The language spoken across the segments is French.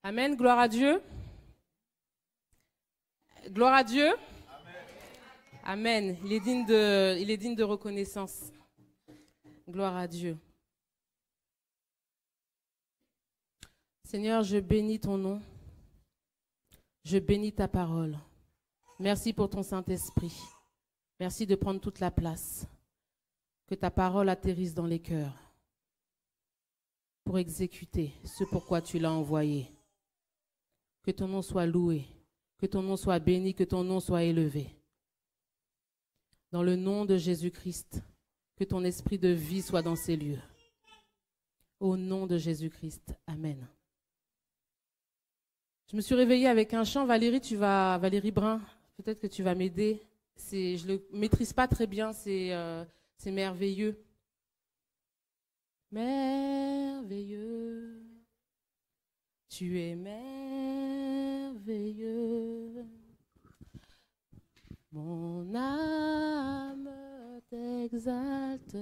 Amen, gloire à Dieu. Gloire à Dieu. Amen. Il est digne de reconnaissance. Gloire à Dieu. Seigneur, je bénis ton nom. Je bénis ta parole. Merci pour ton Saint-Esprit. Merci de prendre toute la place. Que ta parole atterrisse dans les cœurs pour exécuter ce pourquoi tu l'as envoyé. Que ton nom soit loué, que ton nom soit béni, que ton nom soit élevé. Dans le nom de Jésus-Christ, que ton esprit de vie soit dans ces lieux. Au nom de Jésus-Christ, amen. Je me suis réveillée avec un chant. Valérie Brun, peut-être que tu vas m'aider. Je ne le maîtrise pas très bien, c'est merveilleux. Merveilleux, tu es merveilleux. Mon âme t'exalte.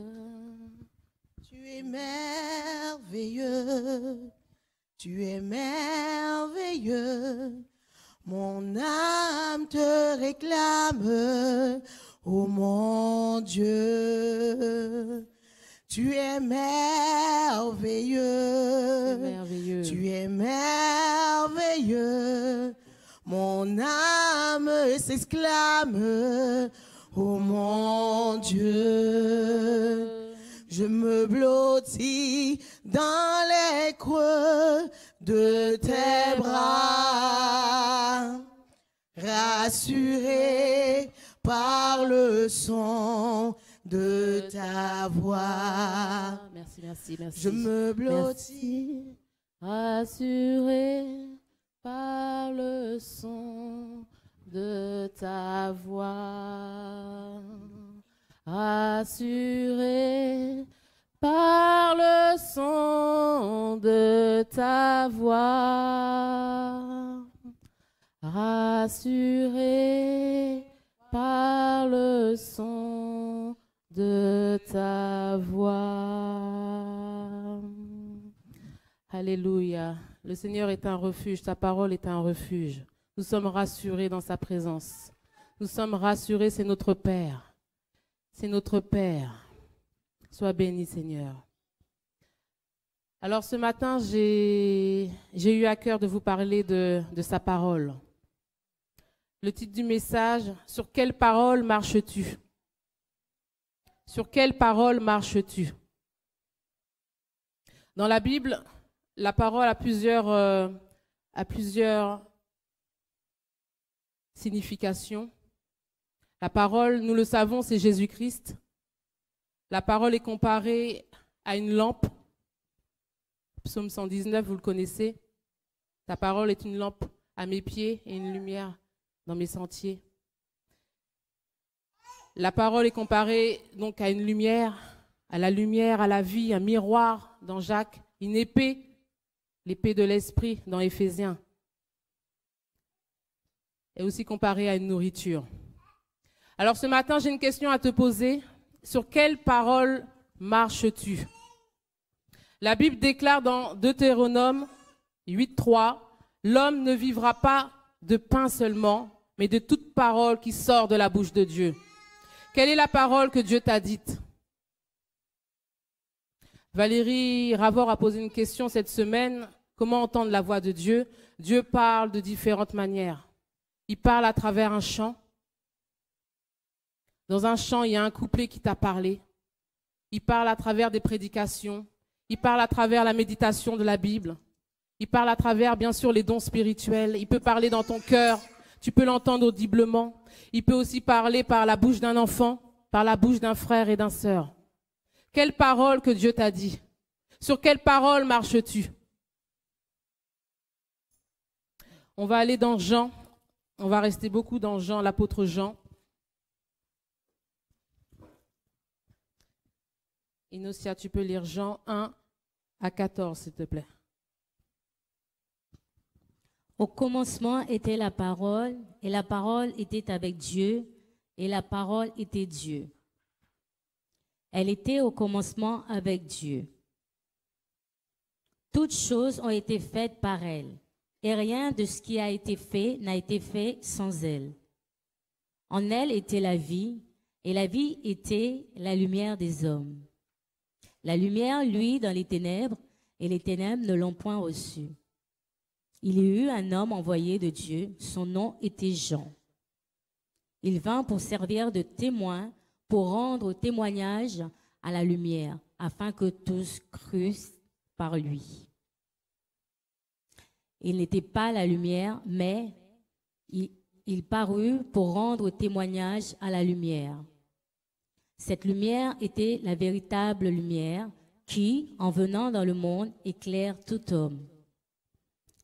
Tu es merveilleux. Tu es merveilleux, mon âme te réclame, ô mon Dieu. Tu es merveilleux, tu es merveilleux, mon âme s'exclame, ô mon Dieu. Je me blottis dans les creux de tes bras, rassuré par le son de ta voix. Merci. Je me blottis, rassuré par le son de ta voix. Rassuré par le son de ta voix, rassuré par le son de ta voix. Alléluia. Le Seigneur est un refuge, sa parole est un refuge. Nous sommes rassurés dans sa présence. Nous sommes rassurés, c'est notre Père. C'est notre Père. Sois béni, Seigneur. Alors ce matin, j'ai eu à cœur de vous parler de sa parole. Le titre du message, sur quelle parole marches-tu? Sur quelle parole marches-tu? Dans la Bible, la parole a plusieurs significations. La parole, nous le savons, c'est Jésus-Christ. La parole est comparée à une lampe. Psaume 119, vous le connaissez. Ta parole est une lampe à mes pieds et une lumière dans mes sentiers. La parole est comparée donc à une lumière, à la lumière, à la vie, un miroir dans Jacques, une épée, l'épée de l'esprit dans Éphésiens. Et aussi comparée à une nourriture. Alors ce matin, j'ai une question à te poser. Sur quelle parole marches-tu? La Bible déclare dans Deutéronome 8:3, l'homme ne vivra pas de pain seulement, mais de toute parole qui sort de la bouche de Dieu. Quelle est la parole que Dieu t'a dite? Valérie Ravor a posé une question cette semaine. Comment entendre la voix de Dieu? Dieu parle de différentes manières. Il parle à travers un chant. Dans un chant, il y a un couplet qui t'a parlé. Il parle à travers des prédications. Il parle à travers la méditation de la Bible. Il parle à travers, bien sûr, les dons spirituels. Il peut parler dans ton cœur. Tu peux l'entendre audiblement. Il peut aussi parler par la bouche d'un enfant, par la bouche d'un frère et d'une sœur. Quelle parole que Dieu t'a dit? Sur quelle parole marches-tu? On va aller dans Jean. On va rester beaucoup dans Jean, l'apôtre Jean. Inocia, tu peux lire Jean 1 à 14, s'il te plaît. Au commencement était la parole, et la parole était avec Dieu, et la parole était Dieu. Elle était au commencement avec Dieu. Toutes choses ont été faites par elle, et rien de ce qui a été fait n'a été fait sans elle. En elle était la vie, et la vie était la lumière des hommes. La lumière, lui, dans les ténèbres, et les ténèbres ne l'ont point reçue. Il y eut un homme envoyé de Dieu, son nom était Jean. Il vint pour servir de témoin, pour rendre témoignage à la lumière, afin que tous crussent par lui. Il n'était pas la lumière, mais il parut pour rendre témoignage à la lumière. Cette lumière était la véritable lumière qui, en venant dans le monde, éclaire tout homme.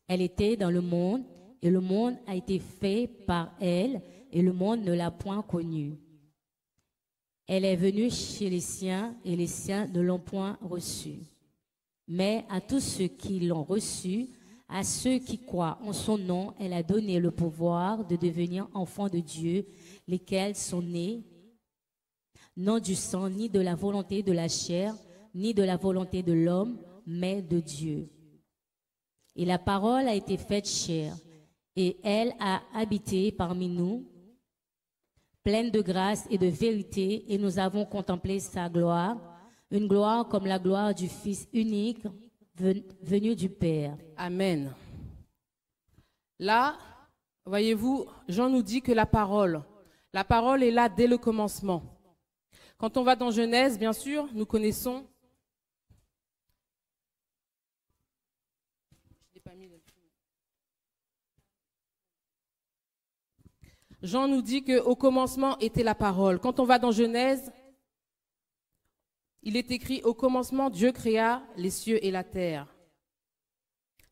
Elle était dans le monde, et le monde a été fait par elle, et le monde ne l'a point connue. Elle est venue chez les siens, et les siens ne l'ont point reçue. Mais à tous ceux qui l'ont reçue, à ceux qui croient en son nom, elle a donné le pouvoir de devenir enfants de Dieu, lesquels sont nés, non du sang, ni de la volonté de la chair, ni de la volonté de l'homme, mais de Dieu. Et la parole a été faite chair, et elle a habité parmi nous, pleine de grâce et de vérité, et nous avons contemplé sa gloire, une gloire comme la gloire du Fils unique venu du Père. Amen. Là, voyez-vous, Jean nous dit que la parole est là dès le commencement. Quand on va dans Genèse, bien sûr, nous connaissons. Jean nous dit qu'au commencement était la parole. Quand on va dans Genèse, il est écrit « Au commencement, Dieu créa les cieux et la terre ».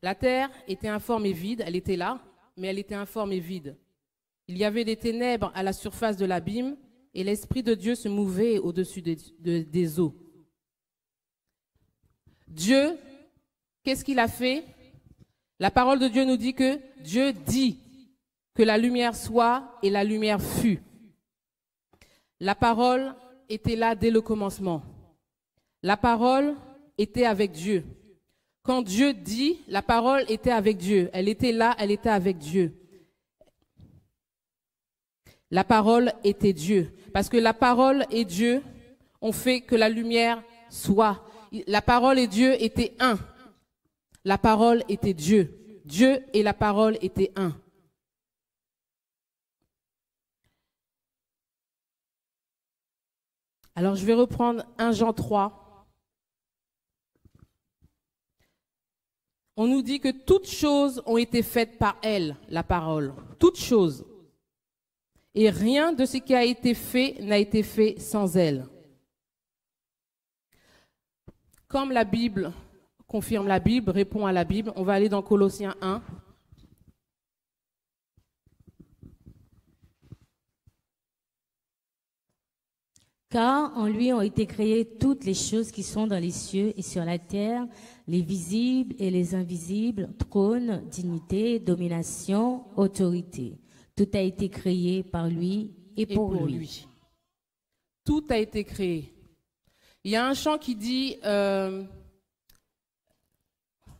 La terre était informe et vide, elle était là, mais elle était informe et vide. Il y avait des ténèbres à la surface de l'abîme et l'Esprit de Dieu se mouvait au-dessus des eaux. Dieu, qu'est-ce qu'il a fait? La parole de Dieu nous dit que Dieu dit que la lumière soit et la lumière fut. La parole était là dès le commencement. La parole était avec Dieu. Quand Dieu dit, la parole était avec Dieu. Elle était là, elle était avec Dieu. La parole était Dieu. Parce que la parole et Dieu ont fait que la lumière soit. La parole et Dieu étaient un. La parole était Dieu. Dieu et la parole étaient un. Alors je vais reprendre 1 Jean 3. On nous dit que toutes choses ont été faites par elle, la parole. Toutes choses. Et rien de ce qui a été fait n'a été fait sans elle. Comme la Bible confirme la Bible, répond à la Bible, on va aller dans Colossiens 1. Car en lui ont été créées toutes les choses qui sont dans les cieux et sur la terre, les visibles et les invisibles, trône, dignité, domination, autorité. Tout a été créé par lui et pour lui. Tout a été créé. Il y a un chant qui dit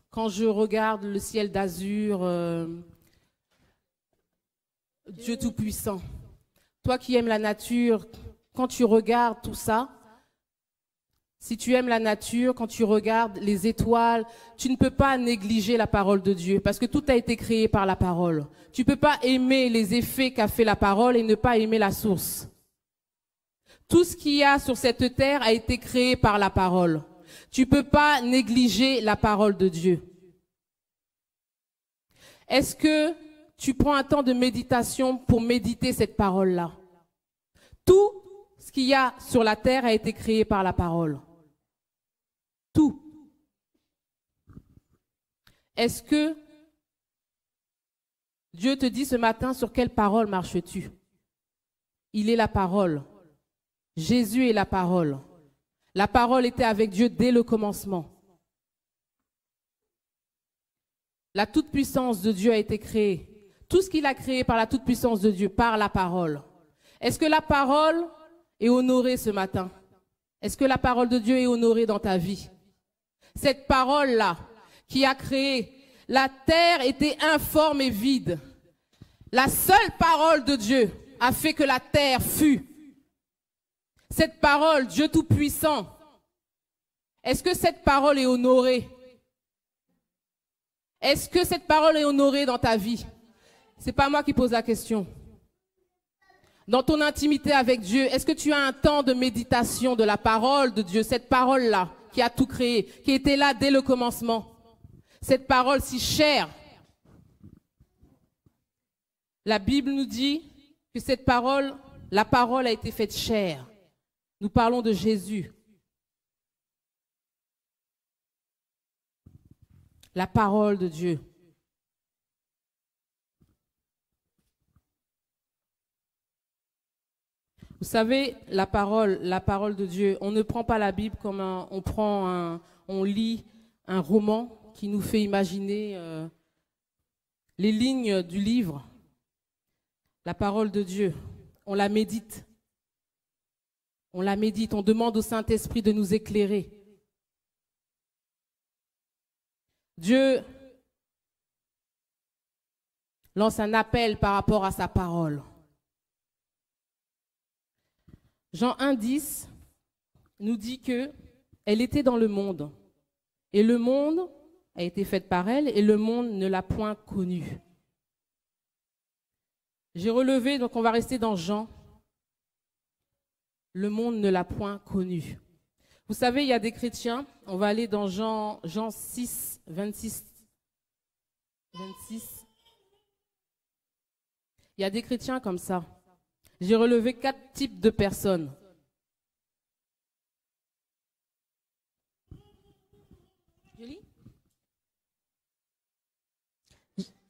quand je regarde le ciel d'azur, Dieu Tout-Puissant, toi qui aimes la nature, quand tu regardes tout ça, si tu aimes la nature, quand tu regardes les étoiles, tu ne peux pas négliger la parole de Dieu parce que tout a été créé par la parole. Tu ne peux pas aimer les effets qu'a fait la parole et ne pas aimer la source. Tout ce qu'il y a sur cette terre a été créé par la parole. Tu ne peux pas négliger la parole de Dieu. Est-ce que tu prends un temps de méditation pour méditer cette parole-là? Tout ce qu'il y a sur la terre a été créé par la parole. Tout. Est-ce que Dieu te dit ce matin sur quelle parole marches-tu? Il est la parole. Jésus est la parole. La parole était avec Dieu dès le commencement. La toute-puissance de Dieu a été créée. Tout ce qu'il a créé par la toute-puissance de Dieu, par la parole. Est-ce que la parole est honorée ce matin? Est-ce que la parole de Dieu est honorée dans ta vie? Cette parole-là qui a créé la terre était informe et vide. La seule parole de Dieu a fait que la terre fut. Cette parole, Dieu Tout-Puissant, est-ce que cette parole est honorée? Est-ce que cette parole est honorée dans ta vie? Ce n'est pas moi qui pose la question. Dans ton intimité avec Dieu, est-ce que tu as un temps de méditation de la parole de Dieu, cette parole-là qui a tout créé, qui était là dès le commencement? Cette parole si chère. La Bible nous dit que cette parole, la parole a été faite chair. Nous parlons de Jésus. La parole de Dieu. Vous savez, la parole de Dieu, on ne prend pas la Bible comme on lit un roman qui nous fait imaginer les lignes du livre. La parole de Dieu, on la médite. On la médite, on demande au Saint-Esprit de nous éclairer. Dieu lance un appel par rapport à sa parole. Jean 1,10 nous dit que elle était dans le monde, et le monde a été fait par elle, et le monde ne l'a point connue. J'ai relevé, donc on va rester dans Jean. Le monde ne l'a point connue. Vous savez, il y a des chrétiens, on va aller dans Jean 6, 26. Il y a des chrétiens comme ça. J'ai relevé 4 types de personnes. Je lis.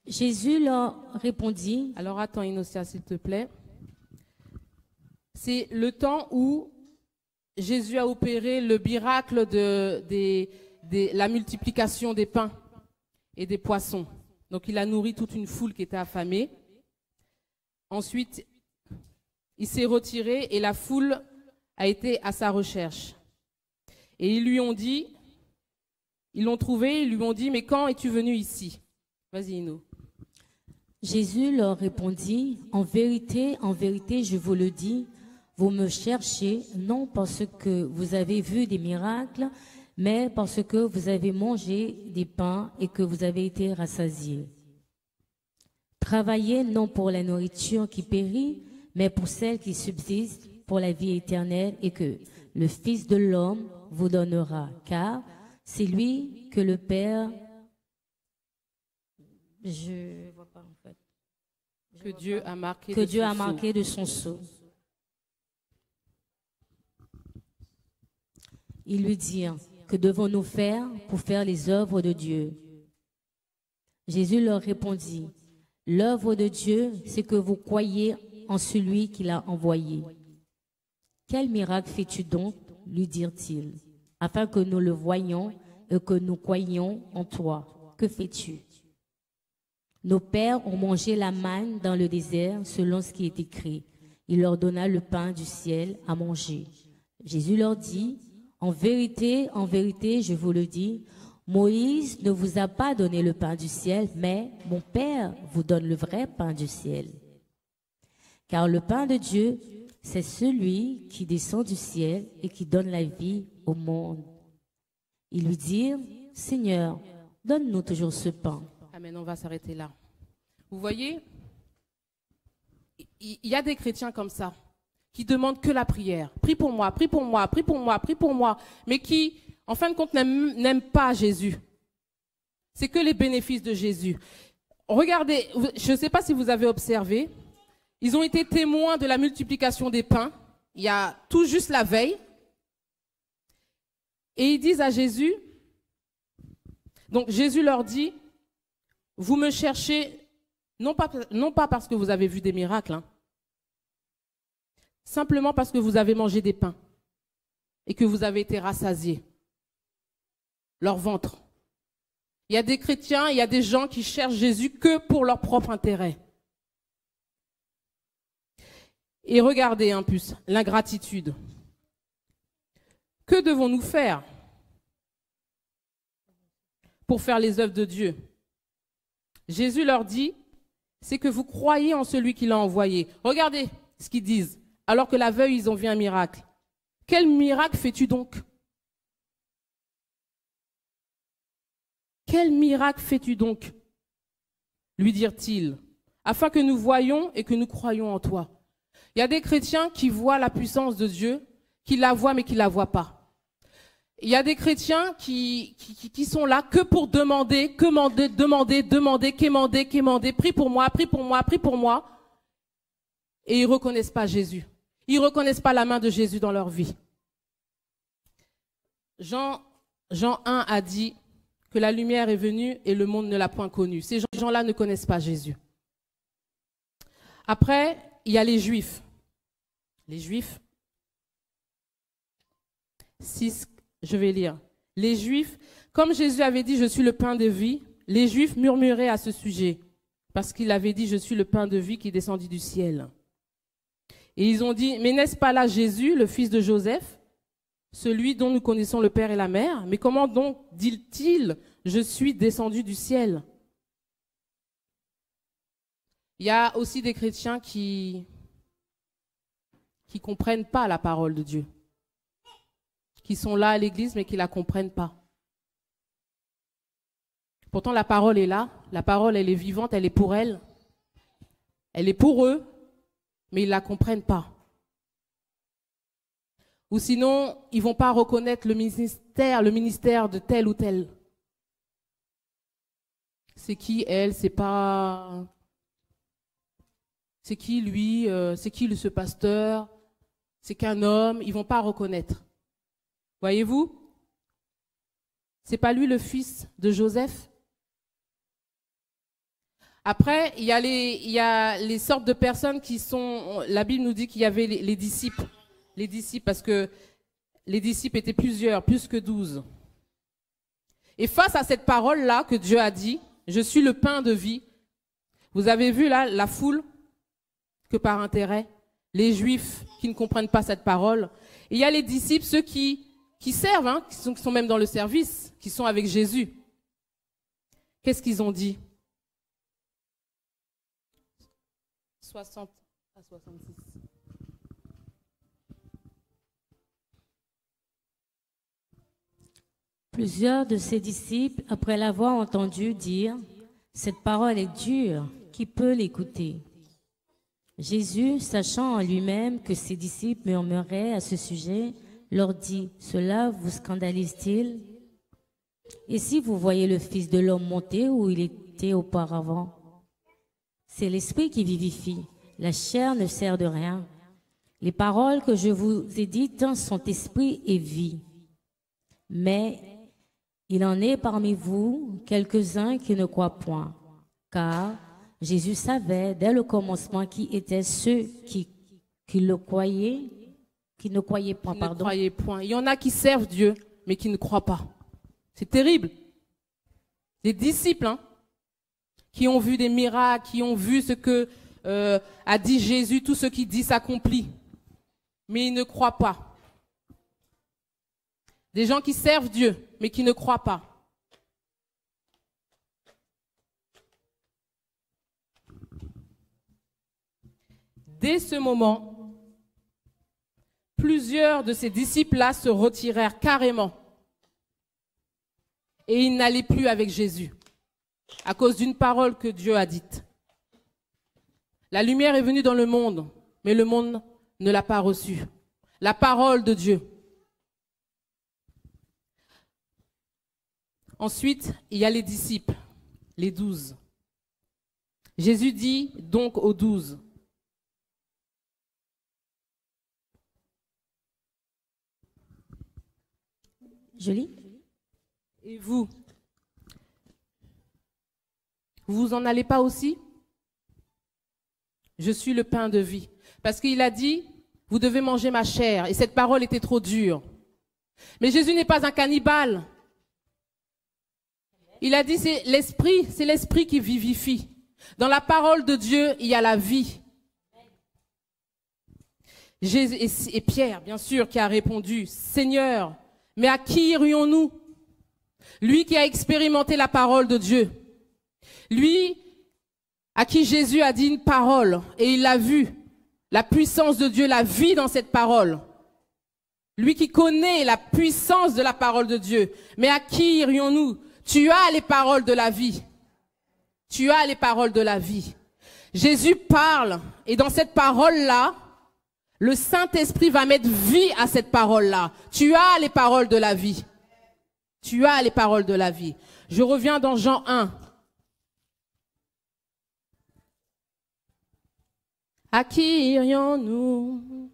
Jésus leur répondit. Alors attends, Inocia, s'il te plaît. C'est le temps où Jésus a opéré le miracle de la multiplication des pains et des poissons. Donc il a nourri toute une foule qui était affamée. Ensuite, il s'est retiré et la foule a été à sa recherche. Et ils lui ont dit, ils l'ont trouvé, ils lui ont dit, mais quand es-tu venu ici? Vas-y, Ino. Jésus leur répondit, en vérité, je vous le dis, vous me cherchez non parce que vous avez vu des miracles, mais parce que vous avez mangé des pains et que vous avez été rassasiés. Travaillez non pour la nourriture qui périt, mais pour celle qui subsiste pour la vie éternelle et que le Fils de l'homme vous donnera, car c'est lui que le Père... Je vois pas en fait. Que Dieu a marqué de son sceau. Ils lui dirent, que devons-nous faire pour faire les œuvres de Dieu? Jésus leur répondit, l'œuvre de Dieu, c'est que vous croyez en celui qui l'a envoyé. Quel miracle fais-tu donc, lui dirent-ils, afin que nous le voyions et que nous croyions en toi? Que fais-tu? Nos pères ont mangé la manne dans le désert selon ce qui est écrit. Il leur donna le pain du ciel à manger. Jésus leur dit, en vérité, je vous le dis, Moïse ne vous a pas donné le pain du ciel, mais mon Père vous donne le vrai pain du ciel. Car le pain de Dieu, c'est celui qui descend du ciel et qui donne la vie au monde. Ils lui dirent, Seigneur, donne-nous toujours ce pain. Amen, on va s'arrêter là. Vous voyez, il y a des chrétiens comme ça, qui demandent que la prière. Prie pour moi, prie pour moi, prie pour moi, prie pour moi. Mais qui, en fin de compte, n'aiment pas Jésus. C'est que les bénéfices de Jésus. Regardez, je ne sais pas si vous avez observé, ils ont été témoins de la multiplication des pains, il y a tout juste la veille. Et ils disent à Jésus, donc Jésus leur dit, vous me cherchez, non pas parce que vous avez vu des miracles, hein, simplement parce que vous avez mangé des pains et que vous avez été rassasiés. Leur ventre. Il y a des chrétiens, il y a des gens qui cherchent Jésus que pour leur propre intérêt. Et regardez un peu l'ingratitude. Que devons-nous faire pour faire les œuvres de Dieu? Jésus leur dit, c'est que vous croyez en celui qui l'a envoyé. Regardez ce qu'ils disent. Alors que l'aveugle, ils ont vu un miracle. Quel miracle fais-tu donc? Quel miracle fais-tu donc? Lui dirent-ils, afin que nous voyions et que nous croyions en toi. Il y a des chrétiens qui voient la puissance de Dieu, qui la voient mais qui ne la voient pas. Il y a des chrétiens qui sont là que pour demander, quémander, prie pour moi, prie pour moi, prie pour moi. Et ils ne reconnaissent pas Jésus. Ils ne reconnaissent pas la main de Jésus dans leur vie. Jean 1 a dit que la lumière est venue et le monde ne l'a point connue. Ces gens-là ne connaissent pas Jésus. Après, il y a les Juifs. Les Juifs. 6, je vais lire. Les Juifs, comme Jésus avait dit, je suis le pain de vie, les Juifs murmuraient à ce sujet, parce qu'il avait dit, je suis le pain de vie qui descendit du ciel. Et ils ont dit, mais n'est-ce pas là Jésus, le fils de Joseph, celui dont nous connaissons le père et la mère? Mais comment donc dit-il, je suis descendu du ciel? Il y a aussi des chrétiens qui comprennent pas la parole de Dieu, qui sont là à l'église mais qui la comprennent pas. Pourtant la parole est là, la parole elle est vivante, elle est pour elle est pour eux, mais ils la comprennent pas. Ou sinon ils vont pas reconnaître le ministère de tel ou tel. C'est qui elle, c'est pas. C'est qui lui, c'est qui ce pasteur, c'est qu'un homme, ils vont pas reconnaître. Voyez-vous? C'est pas lui le fils de Joseph? Après, il y a les sortes de personnes qui sont, la Bible nous dit qu'il y avait les disciples. Les disciples, parce que les disciples étaient plusieurs, plus que 12. Et face à cette parole-là que Dieu a dit, je suis le pain de vie, vous avez vu là la foule que par intérêt, les Juifs qui ne comprennent pas cette parole. Et il y a les disciples, ceux qui servent, hein, qui sont même dans le service, qui sont avec Jésus. Qu'est-ce qu'ils ont dit? 60 à 66. Plusieurs de ses disciples, après l'avoir entendu dire, cette parole est dure, qui peut l'écouter? Jésus, sachant en lui-même que ses disciples murmuraient à ce sujet, leur dit, cela vous scandalise-t-il? Et si vous voyez le Fils de l'homme monter où il était auparavant? C'est l'esprit qui vivifie, la chair ne sert de rien. Les paroles que je vous ai dites sont esprit et vie. Mais il en est parmi vous quelques-uns qui ne croient point, car Jésus savait dès le commencement qui étaient ceux qui ne croyaient point. Il y en a qui servent Dieu, mais qui ne croient pas. C'est terrible. Des disciples, hein, qui ont vu des miracles, qui ont vu ce que a dit Jésus, tout ce qu'il dit s'accomplit, mais ils ne croient pas. Des gens qui servent Dieu, mais qui ne croient pas. Dès ce moment, plusieurs de ces disciples-là se retirèrent carrément. Et ils n'allaient plus avec Jésus, à cause d'une parole que Dieu a dite. La lumière est venue dans le monde, mais le monde ne l'a pas reçue. La parole de Dieu. Ensuite, il y a les disciples, les 12. Jésus dit donc aux 12, je lis. Et vous vous en allez pas aussi? Je suis le pain de vie. Parce qu'il a dit, vous devez manger ma chair. Et cette parole était trop dure. Mais Jésus n'est pas un cannibale. Il a dit, c'est l'esprit qui vivifie. Dans la parole de Dieu, il y a la vie. Et Pierre, bien sûr, qui a répondu, Seigneur, mais à qui irions-nous? Lui qui a expérimenté la parole de Dieu. Lui, à qui Jésus a dit une parole, et il l'a vu, la puissance de Dieu, la vie dans cette parole. Lui qui connaît la puissance de la parole de Dieu. Mais à qui irions-nous? Tu as les paroles de la vie. Tu as les paroles de la vie. Jésus parle, et dans cette parole-là, le Saint-Esprit va mettre vie à cette parole-là. Tu as les paroles de la vie. Tu as les paroles de la vie. Je reviens dans Jean 1. À qui irions-nous?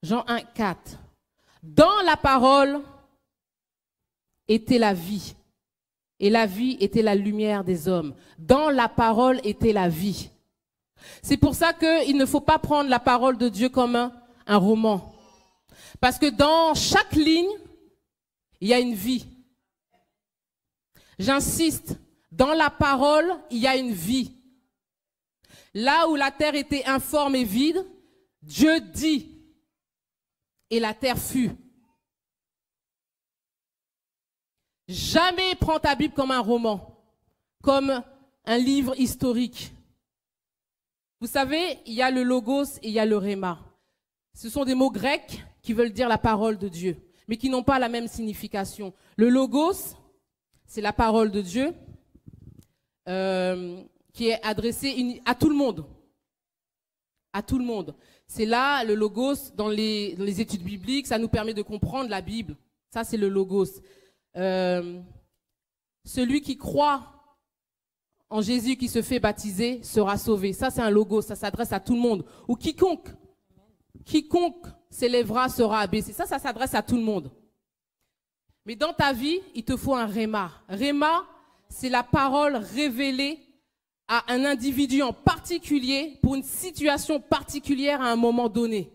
Jean 1, 4. Dans la parole était la vie, et la vie était la lumière des hommes. Dans la parole était la vie. C'est pour ça qu'il ne faut pas prendre la parole de Dieu comme un roman. Parce que dans chaque ligne, il y a une vie. J'insiste, dans la parole, il y a une vie. Là où la terre était informe et vide, Dieu dit, et la terre fut. Jamais prends ta Bible comme un roman, comme un livre historique. Vous savez, il y a le logos et il y a le rhéma. Ce sont des mots grecs qui veulent dire la parole de Dieu, mais qui n'ont pas la même signification. Le logos, c'est la parole de Dieu qui est adressée à tout le monde. À tout le monde. C'est là, le logos, dans les études bibliques, ça nous permet de comprendre la Bible. Ça, c'est le logos. Celui qui croit en Jésus, qui se fait baptiser, sera sauvé. Ça, c'est un logos, ça s'adresse à tout le monde. Ou quiconque s'élèvera sera abaissé. Ça s'adresse à tout le monde. Mais dans ta vie, il te faut un rhéma. Rhéma, c'est la parole révélée à un individu en particulier pour une situation particulière à un moment donné.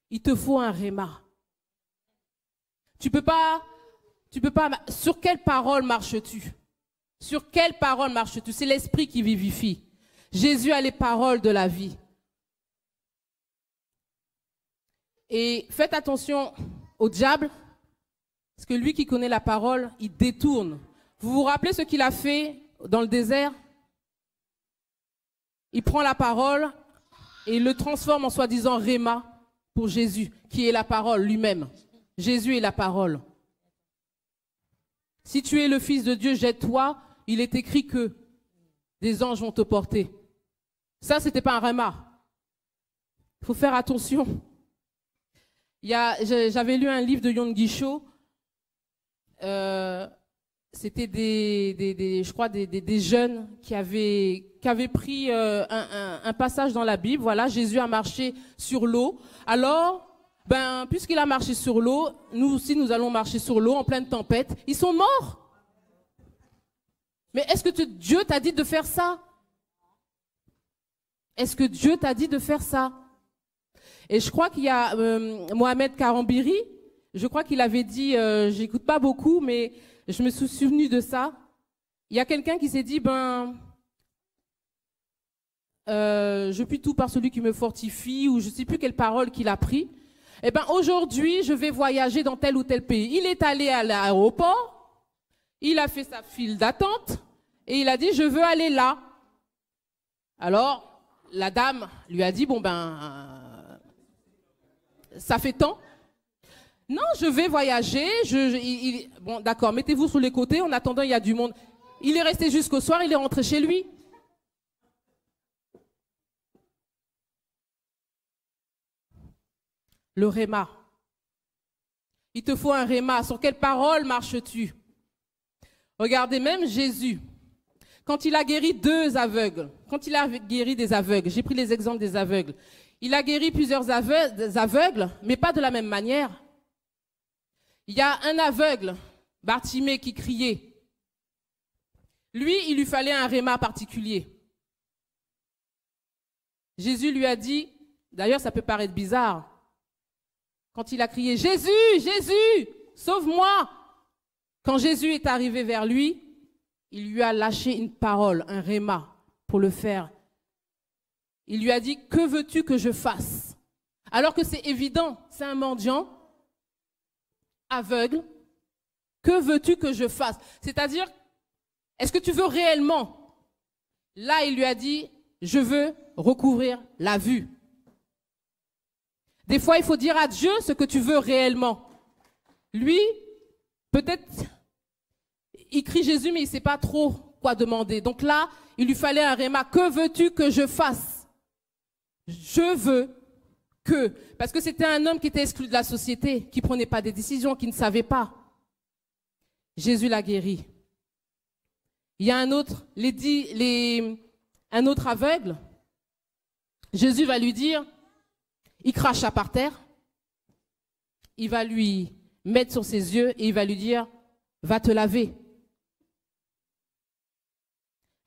Il te faut un rhéma. Tu peux pas, sur quelle parole marches-tu? Sur quelle parole marches-tu? C'est l'esprit qui vivifie. Jésus a les paroles de la vie. Et faites attention au diable, parce que lui qui connaît la parole, il détourne. Vous vous rappelez ce qu'il a fait dans le désert? Il prend la parole et il le transforme en soi-disant rhéma pour Jésus, qui est la parole lui-même. Jésus est la parole. Si tu es le Fils de Dieu, jette-toi. Il est écrit que des anges vont te porter. Ça, ce n'était pas un rhéma. Il faut faire attention. J'avais lu un livre de Yonggi Cho. C'était je crois des jeunes qui avaient pris un passage dans la Bible. Voilà, Jésus a marché sur l'eau. Alors, puisqu'il a marché sur l'eau, nous aussi nous allons marcher sur l'eau en pleine tempête. Ils sont morts. Mais est-ce que Dieu t'a dit de faire ça? Est-ce que Dieu t'a dit de faire ça? Et je crois qu'il y a Mohamed Karambiri, je crois qu'il avait dit, j'écoute pas beaucoup, mais je me suis souvenu de ça. Il y a quelqu'un qui s'est dit, je puis tout par celui qui me fortifie, ou je ne sais plus quelle parole qu'il a pris. Eh bien, aujourd'hui, je vais voyager dans tel ou tel pays. Il est allé à l'aéroport, il a fait sa file d'attente, et il a dit, je veux aller là. Alors, la dame lui a dit, ça fait tant? Non, je vais voyager. Bon, d'accord, mettez-vous sur les côtés. En attendant, il y a du monde. Il est resté jusqu'au soir, il est rentré chez lui. Le rhéma. Il te faut un rhéma. Sur quelle parole marches-tu? Regardez, même Jésus, quand il a guéri deux aveugles, quand il a guéri des aveugles, j'ai pris les exemples des aveugles, il a guéri plusieurs aveugles, mais pas de la même manière. Il y a un aveugle, Bartimée, qui criait. Lui, il lui fallait un rhéma particulier. Jésus lui a dit, d'ailleurs ça peut paraître bizarre, quand il a crié « Jésus, Jésus, sauve-moi !» Quand Jésus est arrivé vers lui, il lui a lâché une parole, un rhéma, pour le faire. Il lui a dit « Que veux-tu que je fasse ?» Alors que c'est évident, c'est un mendiant, aveugle. Que veux-tu que je fasse? C'est-à-dire, est-ce que tu veux réellement? Là, il lui a dit, je veux recouvrir la vue. Des fois, il faut dire à Dieu ce que tu veux réellement. Lui, peut-être, il crie Jésus, mais il ne sait pas trop quoi demander. Donc là, il lui fallait un réma. Que veux-tu que je fasse? Je veux que. Parce que c'était un homme qui était exclu de la société, qui ne prenait pas des décisions, qui ne savait pas. Jésus l'a guéri. Il y a un autre, un autre aveugle. Jésus va lui dire, il cracha par terre, il va lui mettre sur ses yeux et il va lui dire, va te laver.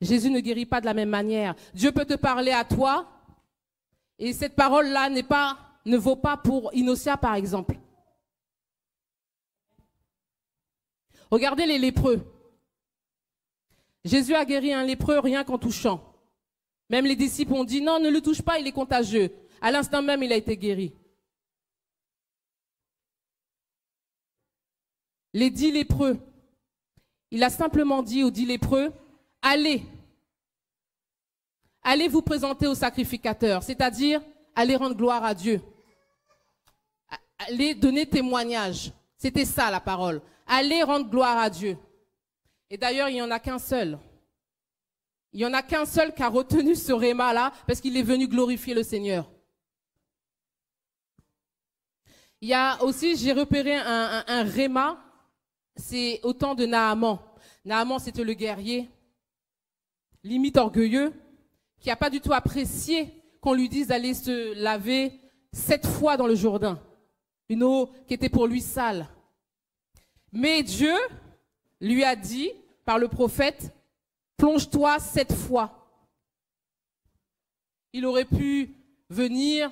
Jésus ne guérit pas de la même manière. Dieu peut te parler à toi et cette parole-là ne vaut pas pour Inocia, par exemple. Regardez les lépreux. Jésus a guéri un lépreux rien qu'en touchant. Même les disciples ont dit, non, ne le touche pas, il est contagieux. À l'instant même, il a été guéri. Les 10 lépreux, il a simplement dit aux 10 lépreux, allez vous présenter au sacrificateur, c'est-à-dire, allez rendre gloire à Dieu. Allez donner témoignage. C'était ça la parole. Allez rendre gloire à Dieu. Et d'ailleurs, il n'y en a qu'un seul. Il n'y en a qu'un seul qui a retenu ce réma-là parce qu'il est venu glorifier le Seigneur. Il y a aussi, j'ai repéré un réma, c'est au temps de Naaman. Naaman, c'était le guerrier, limite orgueilleux, qui n'a pas du tout apprécié qu'on lui dise d'aller se laver 7 fois dans le Jourdain. Une eau qui était pour lui sale. Mais Dieu lui a dit, par le prophète, plonge-toi 7 fois. Il aurait pu venir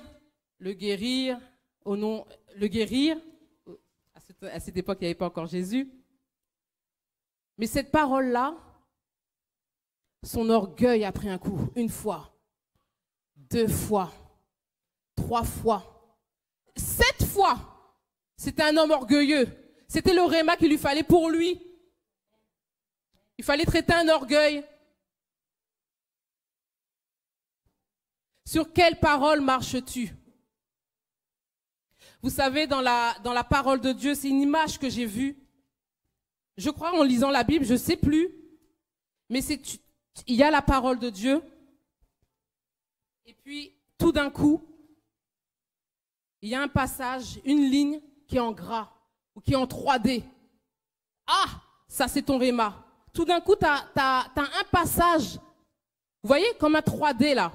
le guérir, à cette époque, il n'y avait pas encore Jésus. Mais cette parole-là, son orgueil a pris un coup. 1 fois, 2 fois, 3 fois, 7 fois. C'était un homme orgueilleux. C'était le réma qu'il lui fallait pour lui. Il fallait traiter un orgueil. Sur quelle parole marches-tu? Vous savez, dans la parole de Dieu, c'est une image que j'ai vue. Je crois en lisant la Bible, je ne sais plus. Mais il y a la parole de Dieu. Et puis, tout d'un coup, il y a un passage, une ligne qui est en gras ou qui est en 3D. Ah, ça c'est ton réma. Tout d'un coup, tu as un passage, vous voyez, comme un 3D là.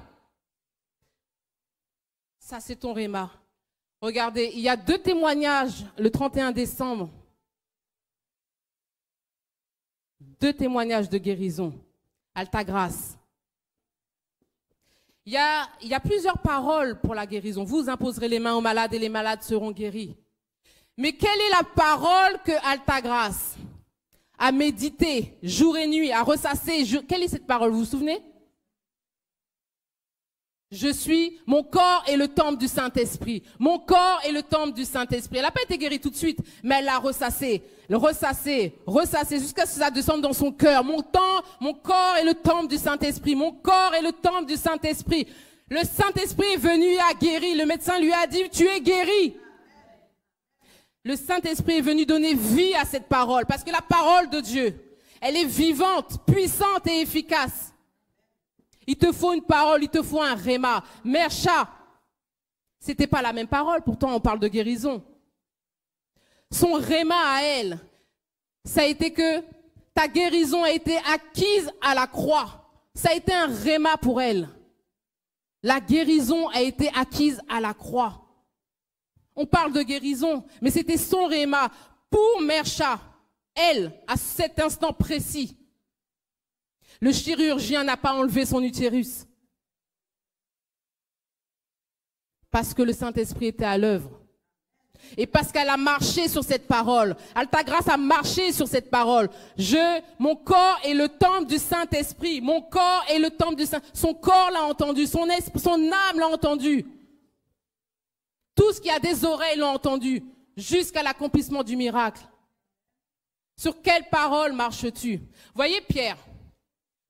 Ça c'est ton réma. Regardez, il y a 2 témoignages le 31 décembre. 2 témoignages de guérison. Alta grâce. Il y a plusieurs paroles pour la guérison. Vous imposerez les mains aux malades et les malades seront guéris. Mais quelle est la parole que Alta grâce a médité jour et nuit, a ressassé? Quelle est cette parole, vous vous souvenez? Mon corps est le temple du Saint-Esprit. Mon corps est le temple du Saint-Esprit. Elle n'a pas été guérie tout de suite, mais elle l'a ressassé, jusqu'à ce que ça descende dans son cœur. Mon corps est le temple du Saint-Esprit. Mon corps est le temple du Saint-Esprit. Le Saint-Esprit est venu à guérir. Le médecin lui a dit, tu es guéri. Le Saint-Esprit est venu donner vie à cette parole, parce que la parole de Dieu, elle est vivante, puissante et efficace. Il te faut une parole, il te faut un réma. Mercha, c'était pas la même parole, pourtant on parle de guérison. Son réma à elle, ça a été que ta guérison a été acquise à la croix. Ça a été un réma pour elle. La guérison a été acquise à la croix. On parle de guérison, mais c'était son réma pour Mercha, elle, à cet instant précis. Le chirurgien n'a pas enlevé son utérus. Parce que le Saint-Esprit était à l'œuvre. Et parce qu'elle a marché sur cette parole. Alta grâce a marché sur cette parole. Mon corps est le temple du Saint-Esprit. Mon corps est le temple du Saint-Esprit. Son corps l'a entendu. Son âme l'a entendu. Tout ce qui a des oreilles l'ont entendu, jusqu'à l'accomplissement du miracle. Sur quelle parole marches-tu? Voyez Pierre,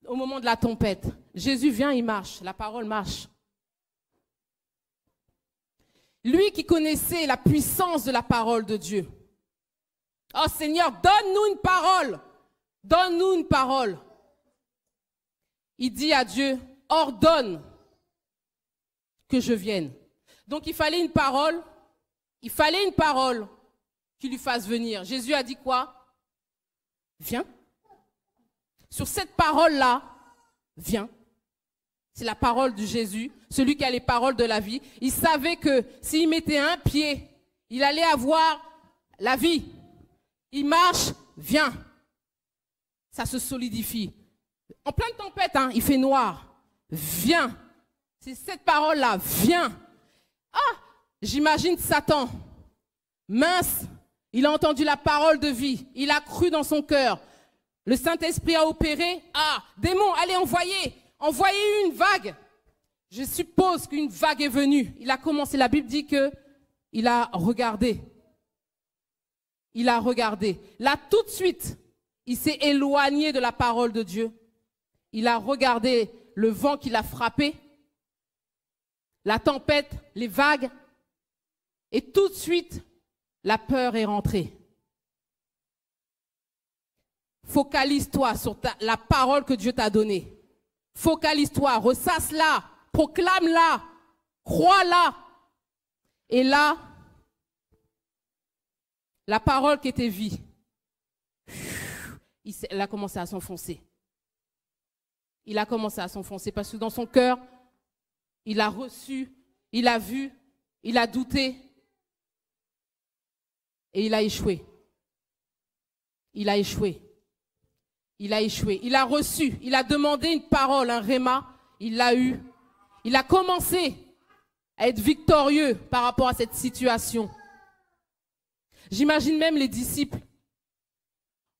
au moment de la tempête, Jésus vient, il marche, la parole marche. Lui qui connaissait la puissance de la parole de Dieu. Oh Seigneur, donne-nous une parole. Donne-nous une parole. Il dit à Dieu, ordonne que je vienne. Donc il fallait une parole. Il fallait une parole qui lui fasse venir. Jésus a dit quoi? Viens. Sur cette parole-là, viens. C'est la parole de Jésus, celui qui a les paroles de la vie. Il savait que s'il mettait un pied, il allait avoir la vie. Il marche, viens. Ça se solidifie. En pleine tempête, hein, il fait noir. Viens. C'est cette parole-là, viens. Ah, j'imagine Satan. Mince, il a entendu la parole de vie. Il a cru dans son cœur. Le Saint-Esprit a opéré. Ah, démon, allez, envoyez une vague. Je suppose qu'une vague est venue. Il a commencé, la Bible dit qu'il a regardé. Il a regardé. Là, tout de suite, il s'est éloigné de la parole de Dieu. Il a regardé le vent qui l'a frappé, la tempête, les vagues, et tout de suite, la peur est rentrée. Focalise-toi sur la parole que Dieu t'a donnée. Focalise-toi, ressasse-la, proclame-la, crois-la. Et là, la parole qui était vie, elle a commencé à s'enfoncer. Il a commencé à s'enfoncer parce que dans son cœur, il a reçu, il a vu, il a douté et il a échoué. Il a échoué. Il a échoué. Il a reçu, il a demandé une parole, un réma, il l'a eu. Il a commencé à être victorieux par rapport à cette situation. J'imagine même les disciples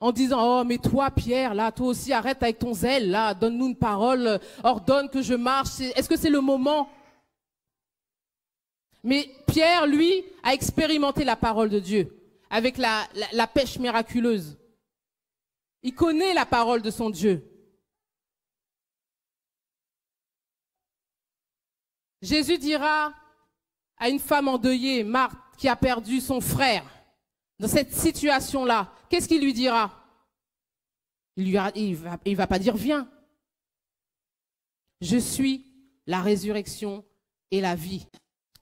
en disant, oh mais toi Pierre, là, toi aussi arrête avec ton zèle, là, donne-nous une parole, ordonne que je marche, est-ce que c'est le moment? Mais Pierre, lui, a expérimenté la parole de Dieu avec la pêche miraculeuse. Il connaît la parole de son Dieu. Jésus dira à une femme endeuillée, Marthe, qui a perdu son frère, dans cette situation-là, qu'est-ce qu'il lui dira? Il va pas dire viens. Je suis la résurrection et la vie.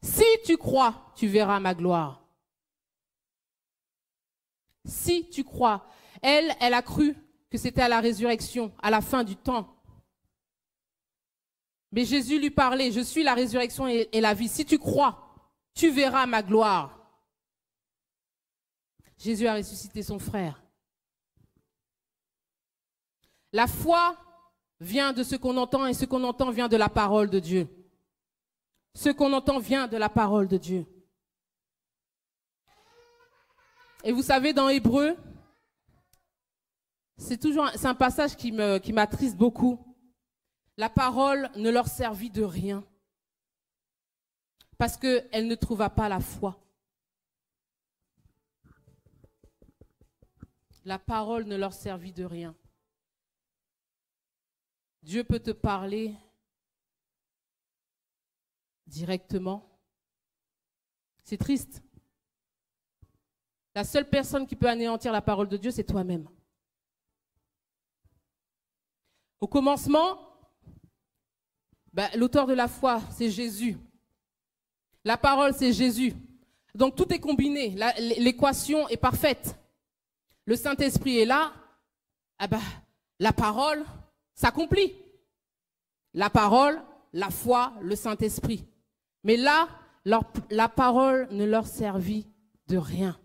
Si tu crois, tu verras ma gloire. Si tu crois. Elle a cru que c'était à la résurrection, à la fin du temps. Mais Jésus lui parlait, je suis la résurrection et la vie. Si tu crois, tu verras ma gloire. Jésus a ressuscité son frère. La foi vient de ce qu'on entend et ce qu'on entend vient de la parole de Dieu. Ce qu'on entend vient de la parole de Dieu. Et vous savez, dans Hébreu, c'est un passage qui m'attriste beaucoup. La parole ne leur servit de rien parce qu'elle ne trouva pas la foi. La parole ne leur servit de rien. Dieu peut te parler directement. C'est triste. La seule personne qui peut anéantir la parole de Dieu, c'est toi-même. Au commencement, l'auteur de la foi, c'est Jésus. La parole, c'est Jésus. Donc tout est combiné. L'équation est parfaite. Le Saint-Esprit est là. La parole s'accomplit. La parole, la foi, le Saint-Esprit. Mais là, la parole ne leur servit de rien.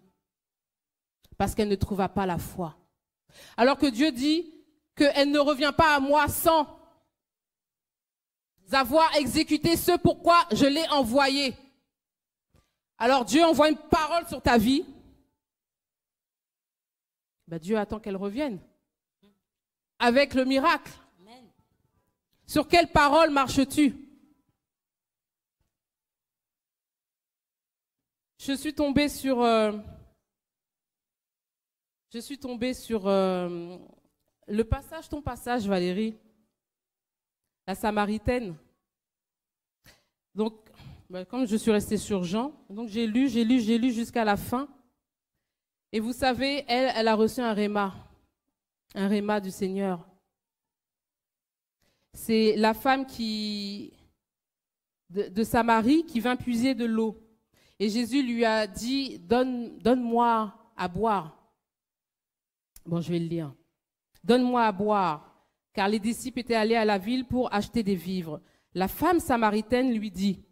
Parce qu'elle ne trouva pas la foi. Alors que Dieu dit qu'elle ne revient pas à moi sans avoir exécuté ce pourquoi je l'ai envoyé. Alors Dieu envoie une parole sur ta vie. Dieu attend qu'elle revienne. Avec le miracle. Amen. Sur quelle parole marches-tu? Je suis tombée sur le passage, ton passage, Valérie, la Samaritaine. Donc, comme je suis restée sur Jean, donc j'ai lu jusqu'à la fin. Et vous savez, elle a reçu un réma du Seigneur. C'est la femme de Samarie qui vint puiser de l'eau. Et Jésus lui a dit, donne-moi à boire. Bon, je vais le lire. Donne-moi à boire, car les disciples étaient allés à la ville pour acheter des vivres. La femme samaritaine lui dit,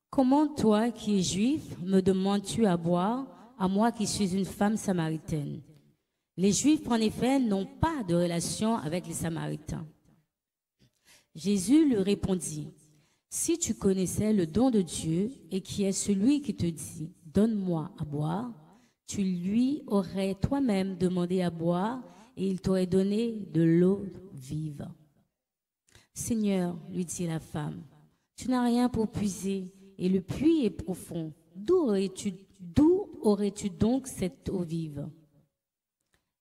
comment toi qui es juif me demandes-tu à boire, à moi qui suis une femme samaritaine? Les Juifs, en effet, n'ont pas de relation avec les Samaritains. Jésus lui répondit, si tu connaissais le don de Dieu et qui est celui qui te dit, donne-moi à boire, tu lui aurais toi-même demandé à boire et il t'aurait donné de l'eau vive. Seigneur, lui dit la femme, tu n'as rien pour puiser et le puits est profond. D'où aurais-tu donc cette eau vive?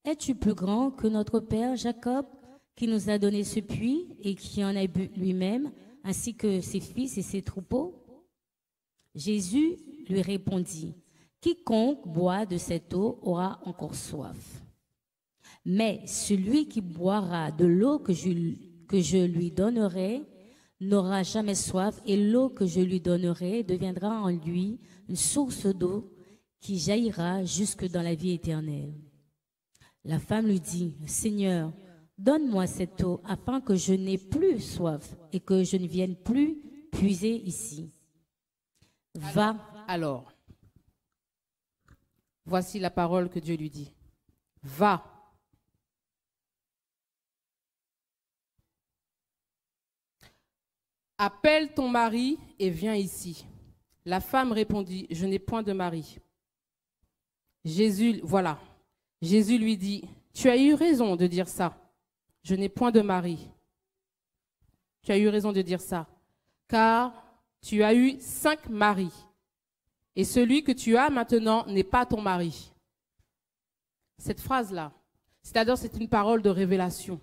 Es-tu plus grand que notre père Jacob, qui nous a donné ce puits et qui en a bu lui-même, ainsi que ses fils et ses troupeaux? Jésus lui répondit, quiconque boit de cette eau aura encore soif. Mais celui qui boira de l'eau que je lui donnerai n'aura jamais soif, et l'eau que je lui donnerai deviendra en lui une source d'eau qui jaillira jusque dans la vie éternelle. La femme lui dit, Seigneur, donne-moi cette eau afin que je n'ai plus soif et que je ne vienne plus puiser ici. Va. Alors, voici la parole que Dieu lui dit. Va. Appelle ton mari et viens ici. La femme répondit, je n'ai point de mari. Jésus lui dit, tu as eu raison de dire ça. Je n'ai point de mari. Tu as eu raison de dire ça, car tu as eu 5 maris, et celui que tu as maintenant n'est pas ton mari. Cette phrase-là, c'est-à-dire c'est une parole de révélation.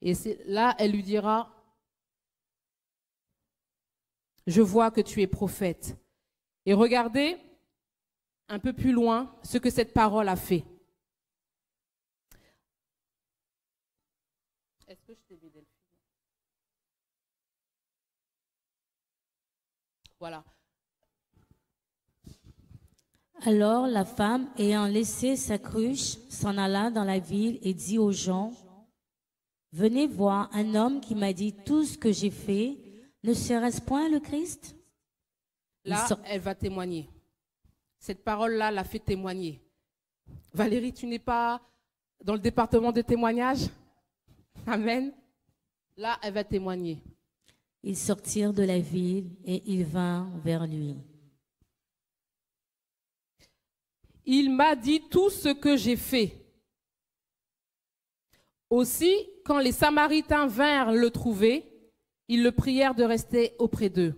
Et là, elle lui dira, je vois que tu es prophète. Et regardez un peu plus loin ce que cette parole a fait. Est-ce que je t'ai vu, Delphine? Voilà. Alors la femme, ayant laissé sa cruche, s'en alla dans la ville et dit aux gens, venez voir un homme qui m'a dit tout ce que j'ai fait. Ne serait-ce point le Christ? Là, elle va témoigner. Cette parole-là l'a fait témoigner. Valérie, tu n'es pas dans le département de témoignage? Amen. Là, elle va témoigner. Ils sortirent de la ville et ils vinrent vers lui. Il m'a dit tout ce que j'ai fait. Aussi, quand les Samaritains vinrent le trouver, ils le prièrent de rester auprès d'eux.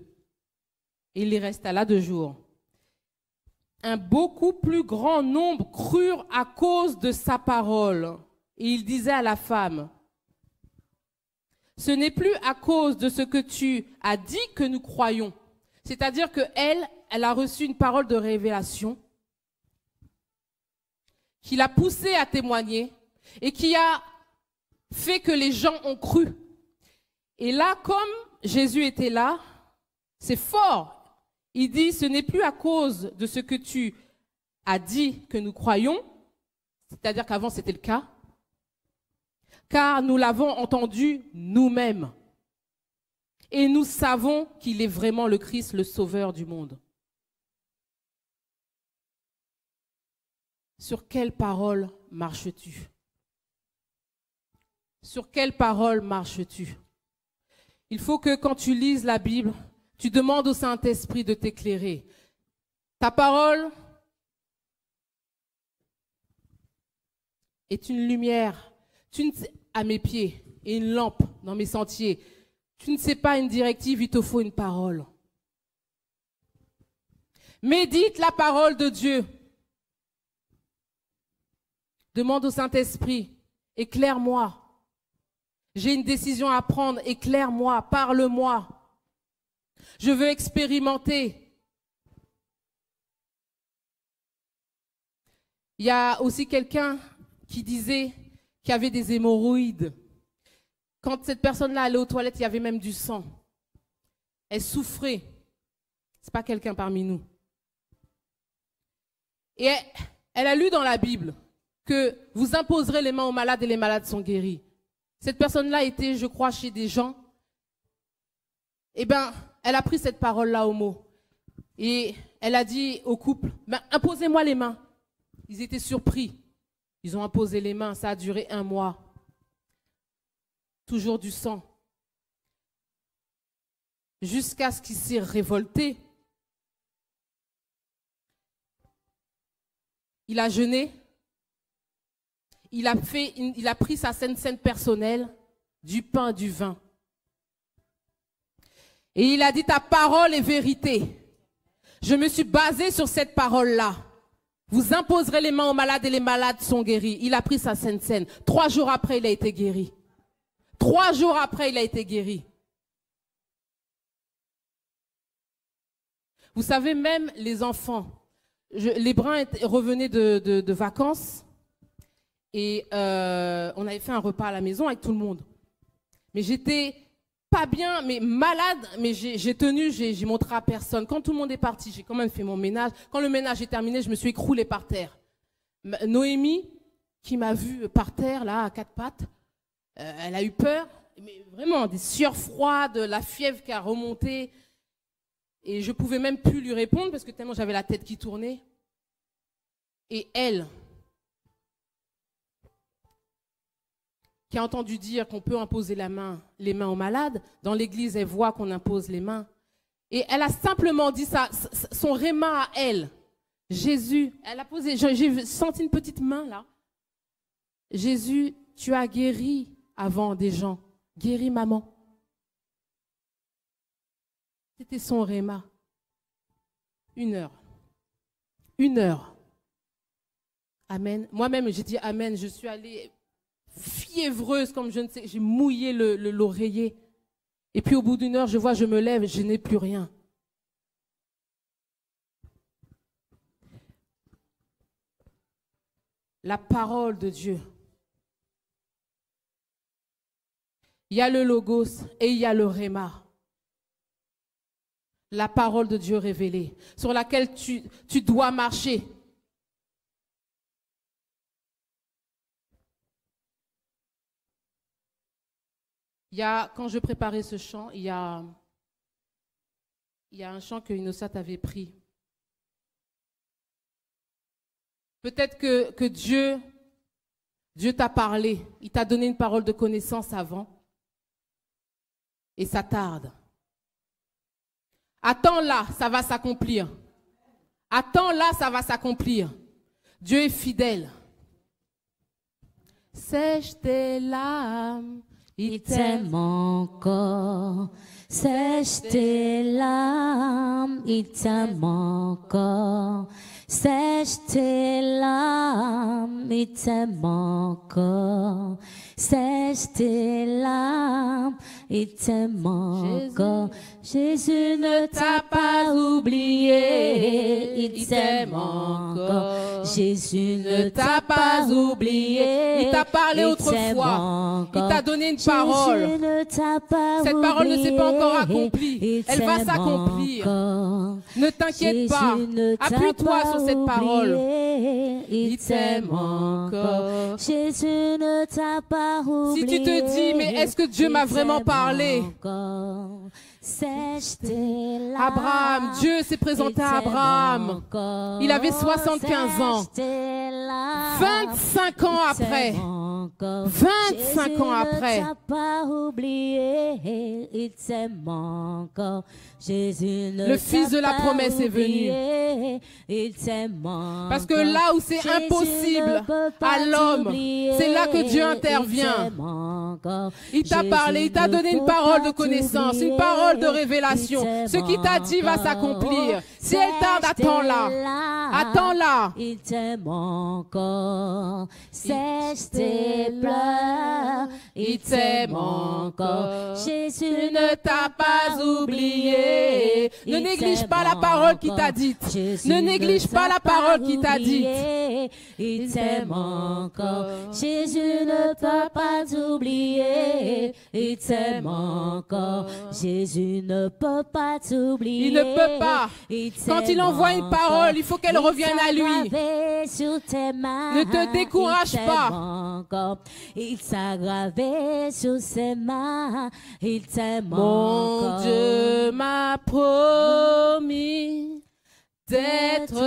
Il y resta là 2 jours. Un beaucoup plus grand nombre crurent à cause de sa parole. Et il disait à la femme, ce n'est plus à cause de ce que tu as dit que nous croyons. C'est-à-dire qu'elle a reçu une parole de révélation qui l'a poussée à témoigner et qui a fait que les gens ont cru. Et là, comme Jésus était là, c'est fort. Il dit, ce n'est plus à cause de ce que tu as dit que nous croyons, c'est-à-dire qu'avant c'était le cas, car nous l'avons entendu nous-mêmes. Et nous savons qu'il est vraiment le Christ, le Sauveur du monde. Sur quelle parole marches-tu? Sur quelle parole marches-tu? Il faut que quand tu lises la Bible, tu demandes au Saint-Esprit de t'éclairer. Ta parole est une lumière à mes pieds et une lampe dans mes sentiers. Tu ne sais pas une directive, il te faut une parole. Médite la parole de Dieu. Demande au Saint-Esprit, éclaire-moi. J'ai une décision à prendre, éclaire-moi, parle-moi. Je veux expérimenter. Il y a aussi quelqu'un qui disait qu'il y avait des hémorroïdes. Quand cette personne-là allait aux toilettes, il y avait même du sang. Elle souffrait. Ce n'est pas quelqu'un parmi nous. Et elle a lu dans la Bible que vous imposerez les mains aux malades et les malades sont guéris. Cette personne-là était, je crois, chez des gens. Eh bien, elle a pris cette parole-là au mot. Et elle a dit au couple, imposez-moi les mains. Ils étaient surpris. Ils ont imposé les mains. Ça a duré 1 mois. Toujours du sang. Jusqu'à ce qu'il s'est révolté. Il a jeûné. Il a pris sa scène personnelle, du pain, du vin. Et il a dit, ta parole est vérité. Je me suis basé sur cette parole-là. Vous imposerez les mains aux malades et les malades sont guéris. Il a pris sa scène. 3 jours après, il a été guéri. 3 jours après, il a été guéri. Vous savez, même les enfants, les Bruns revenaient de vacances et on avait fait un repas à la maison avec tout le monde. Mais j'étais pas bien, mais malade, mais j'ai tenu, j'ai montré à personne. Quand tout le monde est parti, j'ai quand même fait mon ménage. Quand le ménage est terminé, je me suis écroulée par terre. Noémie, qui m'a vue par terre, là, à 4 pattes, elle a eu peur, mais vraiment, des sueurs froides, la fièvre qui a remonté. Et je ne pouvais même plus lui répondre parce que tellement j'avais la tête qui tournait. Et elle, qui a entendu dire qu'on peut imposer les mains aux malades, dans l'église, elle voit qu'on impose les mains. Et elle a simplement dit ça, son réma à elle. Jésus, elle a posé, j'ai senti une petite main là. Jésus, tu as guéri avant des gens. Guéri maman. C'était son réma. 1 heure. 1 heure. Amen. Moi-même, j'ai dit amen. Je suis allée fiévreuse, comme je ne sais, j'ai mouillé l'oreiller. Et puis au bout d'1 heure, je vois, je me lève, je n'ai plus rien. La parole de Dieu. Il y a le logos et il y a le réma. La parole de Dieu révélée, sur laquelle tu dois marcher. Quand je préparais ce chant, il y a un chant que Innocent avait pris. Peut-être que Dieu t'a parlé, il t'a donné une parole de connaissance avant, et ça tarde. Attends là, ça va s'accomplir. Attends là, ça va s'accomplir. Dieu est fidèle. Sèche tes larmes, il t'aime encore. Sèche tes larmes, il t'aime encore. Sèche tes larmes, il t'aime encore. Sèche tes larmes, il t'aime encore. Jésus ne t'a pas oublié, il t'aime encore. Jésus ne t'a pas oublié, il t'a parlé autrefois, il t'a donné une parole. Cette parole ne s'est pas encore accomplie, elle va s'accomplir. Ne t'inquiète pas, appuie-toi sur cette parole. Il t'aime encore. Jésus ne t'a pas oublié. Si tu te dis, mais est-ce que Dieu m'a vraiment parlé? Abraham, Dieu s'est présenté à Abraham. Il avait 75 ans. 25 ans après, 25 ans après. Le Fils de la promesse est venu. Parce que là où c'est impossible à l'homme, c'est là que Dieu intervient. Il t'a parlé, il t'a donné une parole de connaissance, une parole de révélation. Ce qu'il t'a dit va s'accomplir. Si elle tarde, attends-la. Attends-la. Il t'aime encore. Sèche tes pleurs. Il t'aime encore. Jésus ne t'a pas oublié. Ne néglige pas la parole qu'il t'a dite. Ne néglige pas la parole qu'il t'a dite. Il t'aime encore. Jésus ne t'a pas oublié. Il t'aime encore. Jésus ne peut pas t'oublier. Il ne peut pas. Quand il envoie une parole, il faut qu'elle revienne à lui. Ne te décourage pas. Il t'a gravé sur ses mains. Il t'aime encore. Mon Dieu m'a promis d'être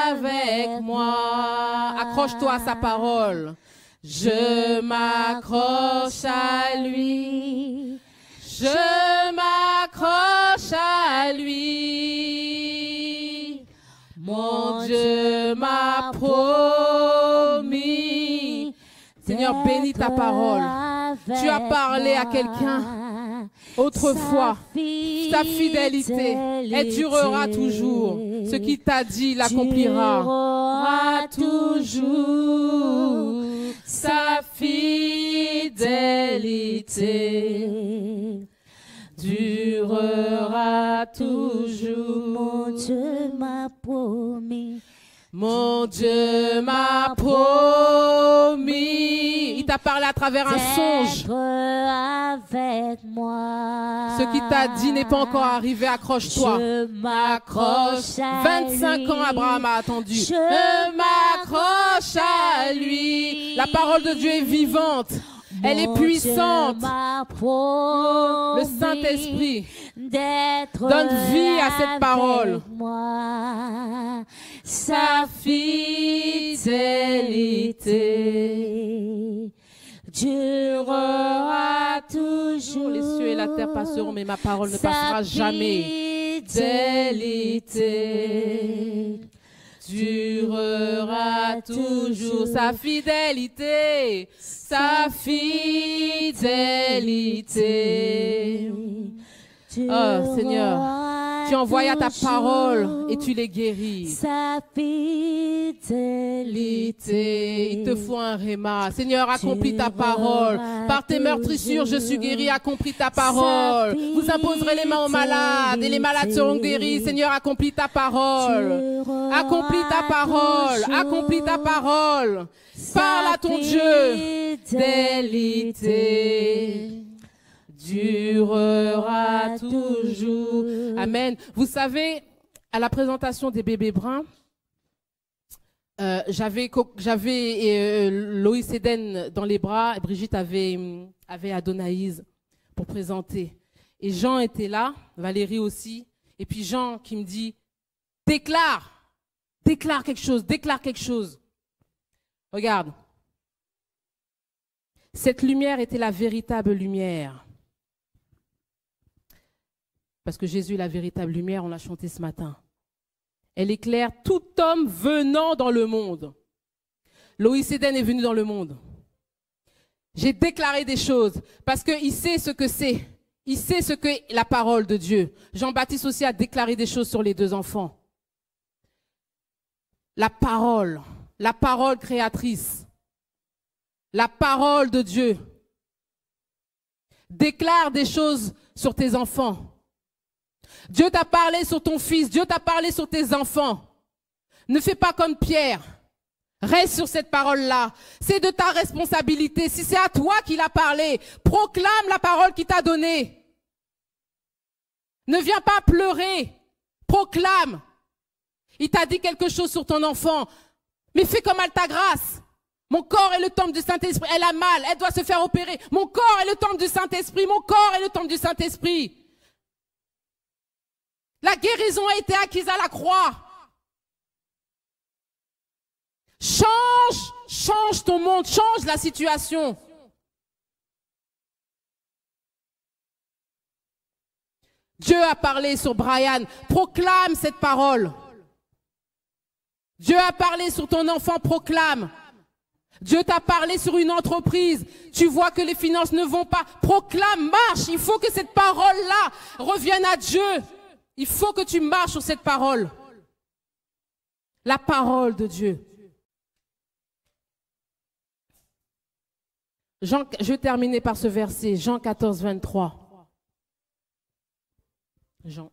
avec moi. Accroche-toi à sa parole. Je m'accroche à lui. Je m'accroche à lui. Mon Dieu m'a promis. Seigneur, bénis ta parole. Tu as parlé à quelqu'un autrefois. Ta fidélité, elle durera toujours. Ce qu'il t'a dit, il l'accomplira toujours. Sa fidélité durera toujours. Mon Dieu m'a promis. Mon Dieu m'a promis. Il t'a parlé à travers un songe. Avec moi. Ce qu'il t'a dit n'est pas encore arrivé. Accroche-toi. Je m'accroche à 25 ans, Abraham a attendu. Je m'accroche à lui. La parole de Dieu est vivante. Elle est puissante. Le Saint-Esprit donne vie à cette parole. Sa fidélité durera toujours. Les cieux et la terre passeront, mais ma parole ne passera jamais. Fidélité durera toujours. Sa fidélité, sa fidélité. Oh Seigneur, tu envoies ta parole et tu les guéris. Sa fidélité. Il te faut un réma. Seigneur, accomplis ta parole. Par tes meurtrissures, je suis guéri. Accomplis ta parole. Vous imposerez les mains aux malades et les malades seront guéris. Seigneur, accomplis ta parole. Accomplis ta parole. Accomplis ta parole. Parle à ton Dieu. Fidélité durera toujours. Amen. Vous savez, à la présentation des bébés bruns, j'avais Loïs Eden dans les bras et Brigitte avait Adonaïs pour présenter. Et Jean était là, Valérie aussi. Et puis Jean qui me dit, déclare quelque chose, déclare quelque chose. Regarde. Cette lumière était la véritable lumière. Parce que Jésus est la véritable lumière, on l'a chanté ce matin. Elle éclaire tout homme venant dans le monde. Loïs Eden est venu dans le monde. J'ai déclaré des choses parce qu'il sait ce que c'est. Il sait ce qu'est la parole de Dieu. Jean-Baptiste aussi a déclaré des choses sur les deux enfants. La parole créatrice, la parole de Dieu. Déclare des choses sur tes enfants. Dieu t'a parlé sur ton fils, Dieu t'a parlé sur tes enfants. Ne fais pas comme Pierre. Reste sur cette parole-là. C'est de ta responsabilité. Si c'est à toi qu'il a parlé, proclame la parole qu'il t'a donnée. Ne viens pas pleurer. Proclame. Il t'a dit quelque chose sur ton enfant. Mais fais comme Altagrace. Mon corps est le temple du Saint-Esprit. Elle a mal, elle doit se faire opérer. Mon corps est le temple du Saint-Esprit. Mon corps est le temple du Saint-Esprit. La guérison a été acquise à la croix. Change change ton monde, change la situation. Dieu a parlé sur Brian, proclame cette parole. Dieu a parlé sur ton enfant, proclame. Dieu t'a parlé sur une entreprise, tu vois que les finances ne vont pas, proclame, marche. Il faut que cette parole-là revienne à Dieu. Il faut que tu marches sur cette parole. La parole de Dieu. Jean, je vais terminer par ce verset, Jean 14, 23. Jean.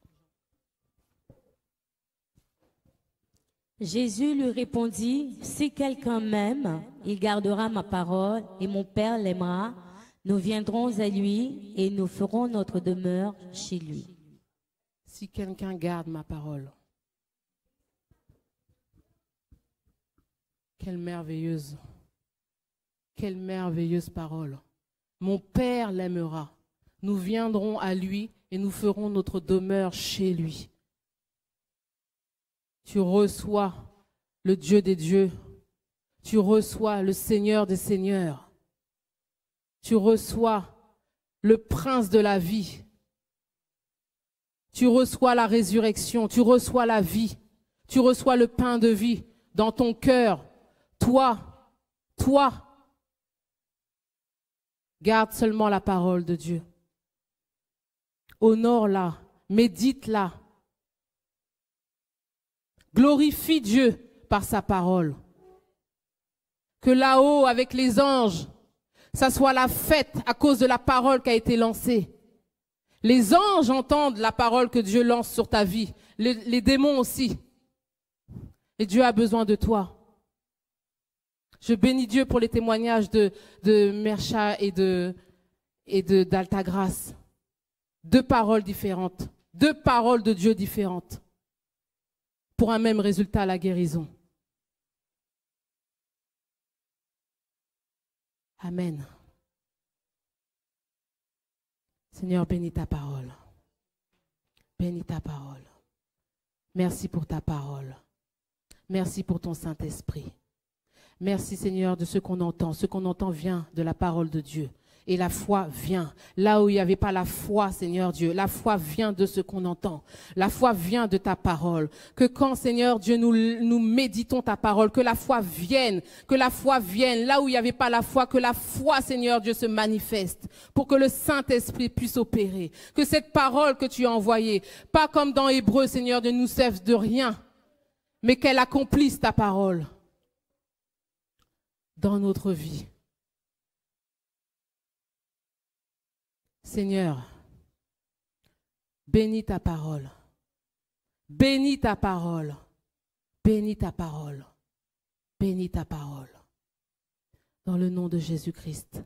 Jésus lui répondit, si quelqu'un m'aime, il gardera ma parole et mon Père l'aimera. Nous viendrons à lui et nous ferons notre demeure chez lui. Si quelqu'un garde ma parole. Quelle merveilleuse parole. Mon Père l'aimera. Nous viendrons à lui et nous ferons notre demeure chez lui. Tu reçois le Dieu des dieux. Tu reçois le Seigneur des seigneurs. Tu reçois le Prince de la vie. Tu reçois la résurrection. Tu reçois la vie. Tu reçois le pain de vie dans ton cœur. Toi, garde seulement la parole de Dieu. Honore-la, médite-la. Glorifie Dieu par sa parole. Que là-haut, avec les anges, ça soit la fête à cause de la parole qui a été lancée. Les anges entendent la parole que Dieu lance sur ta vie. Les démons aussi. Et Dieu a besoin de toi. Je bénis Dieu pour les témoignages de Mercha et d'Altagrace. Deux paroles différentes. Deux paroles de Dieu différentes. Pour un même résultat, la guérison. Amen. Seigneur, bénis ta parole. Bénis ta parole. Merci pour ta parole. Merci pour ton Saint-Esprit. Merci Seigneur de ce qu'on entend. Ce qu'on entend vient de la parole de Dieu. Et la foi vient. Là où il n'y avait pas la foi, Seigneur Dieu, la foi vient de ce qu'on entend. La foi vient de ta parole. Que quand, Seigneur Dieu, nous méditons ta parole, que la foi vienne. Que la foi vienne. Là où il n'y avait pas la foi, que la foi, Seigneur Dieu, se manifeste. Pour que le Saint-Esprit puisse opérer. Que cette parole que tu as envoyée, pas comme dans Hébreu, Seigneur, ne nous serve de rien, mais qu'elle accomplisse ta parole dans notre vie. Seigneur, bénis ta parole. Bénis ta parole. Bénis ta parole. Bénis ta parole. Dans le nom de Jésus-Christ.